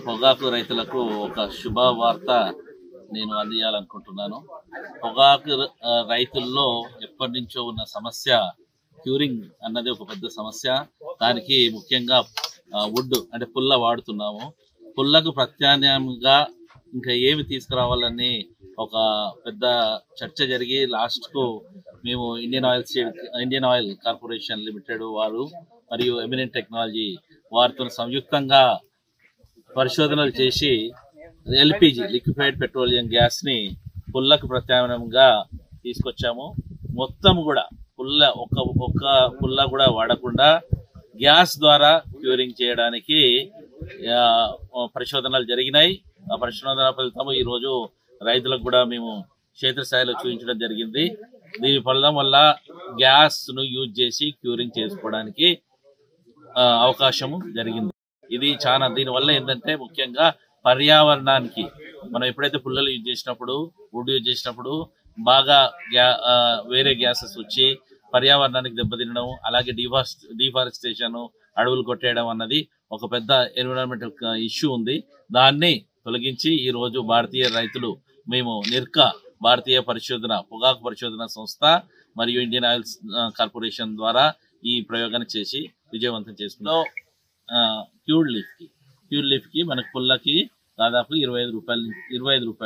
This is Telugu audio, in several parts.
పొగాకు రైతులకు ఒక శుభవార్త నేను అందించాలనుకుంటున్నాను. పొగాకు రైతుల్లో ఎప్పటి నుంచో ఉన్న సమస్య క్యూరింగ్ అన్నది ఒక పెద్ద సమస్య. దానికి ముఖ్యంగా వుడ్ అంటే పుల్ల వాడుతున్నాము. పుల్లకు ప్రత్యామ్నాయంగా ఇంకా ఏమి తీసుకురావాలని ఒక పెద్ద చర్చ జరిగి లాస్ట్కు మేము ఇండియన్ ఆయిల్ కార్పొరేషన్ లిమిటెడ్ వారు మరియు ఎమినెంట్ టెక్నాలజీ వారితో సంయుక్తంగా పరిశోధనలు చేసి ఎల్పిజి లిక్విఫైడ్ పెట్రోలియం గ్యాస్ని పుల్లకు ప్రత్యామ్నాయంగా తీసుకొచ్చాము. మొత్తం కూడా ఒక్క పుల్ల కూడా వాడకుండా గ్యాస్ ద్వారా క్యూరింగ్ చేయడానికి పరిశోధనలు జరిగినాయి. ఆ పరిశోధన ఫలితము ఈరోజు రైతులకు కూడా మేము క్షేత్రస్థాయిలో చూపించడం జరిగింది. దీని ఫలితం వల్ల గ్యాస్ను యూజ్ చేసి క్యూరింగ్ చేసుకోవడానికి అవకాశము జరిగింది. ఇది చాలా దీనివల్ల ఏంటంటే ముఖ్యంగా పర్యావరణానికి మనం ఎప్పుడైతే పుల్లలు యూజ్ చేసినప్పుడు వుడ్ యూజ్ చేసినప్పుడు బాగా వేరే గ్యాసెస్ వచ్చి పర్యావరణానికి దెబ్బతినడం, అలాగే డిఫారెస్టేషన్ అడవులు కొట్టేయడం అన్నది ఒక పెద్ద ఎన్విరాన్మెంటల్ ఇష్యూ ఉంది. దాన్ని తొలగించి ఈరోజు భారతీయ రైతులు మేము భారతీయ పొగాకు పరిశోధన సంస్థ మరియు ఇండియన్ ఆయిల్ కార్పొరేషన్ ద్వారా ఈ ప్రయోగాన్ని చేసి విజయవంతం చేసుకున్నాం. క్యూర్ లీఫ్కి మనకు పుల్లకి దాదాపు 25 రూపాయల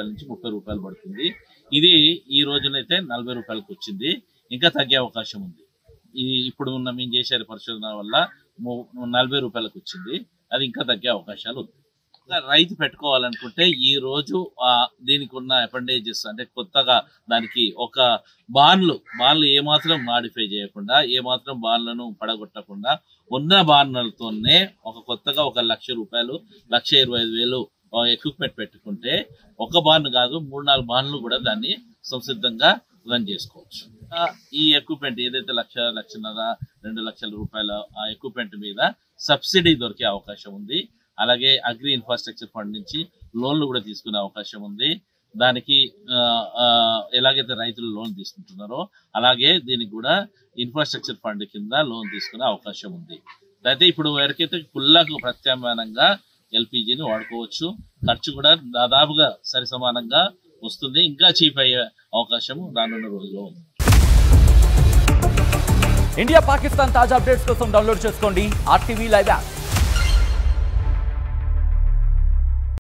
నుంచి 30 రూపాయలు పడుతుంది. ఇది ఈ రోజునైతే 40 రూపాయలకు వచ్చింది. ఇంకా తగ్గే అవకాశం ఉంది. ఇప్పుడు మేము చేసే పరిశోధన వల్ల 40 రూపాయలకు వచ్చింది. అది ఇంకా తగ్గే అవకాశాలు ఉంది. రైతు పెట్టుకోవాలనుకుంటే ఈ రోజు దీనికి ఉన్న అపెండేజెస్ అంటే కొత్తగా దానికి ఒక బాన్లు ఏమాత్రం మాడిఫై చేయకుండా, ఏమాత్రం బాన్లను పడగొట్టకుండా ఉన్న బాన్లతోనే కొత్తగా 1 లక్ష రూపాయలు 1,25,000 ఎక్విప్మెంట్ పెట్టుకుంటే ఒక బాన్ కాదు 3-4 బాన్లు కూడా దాన్ని సంసిద్ధంగా రన్ చేసుకోవచ్చు. ఈ ఎక్విప్మెంట్ ఏదైతే 1,00,000-1,50,000 2 లక్షల రూపాయల ఆ ఎక్విప్మెంట్ మీద సబ్సిడీ దొరికే అవకాశం ఉంది. అలాగే అగ్రి ఇన్ఫ్రాస్ట్రక్చర్ ఫండ్ నుంచి లోన్లు కూడా తీసుకునే అవకాశం ఉంది. దానికి ఎలాగైతే రైతులు లోన్ తీసుకుంటున్నారో అలాగే దీనికి కూడా ఇన్ఫ్రాస్ట్రక్చర్ ఫండ్ కింద లోన్ తీసుకునే అవకాశం ఉంది. అయితే ఇప్పుడు ఎవరికైతే పుల్లకు ప్రత్యామ్నాయంగా ఎల్పిజిని వాడుకోవచ్చు. ఖర్చు కూడా దాదాపుగా సరి సమానంగా వస్తుంది. ఇంకా చీప్ అయ్యే అవకాశం రానున్న రోజుల్లో ఉంది. ఇండియా పాకిస్తాన్ తాజా అప్డేట్స్ కోసం డౌన్లోడ్ చేసుకోండి RTV లైవ్ యాప్.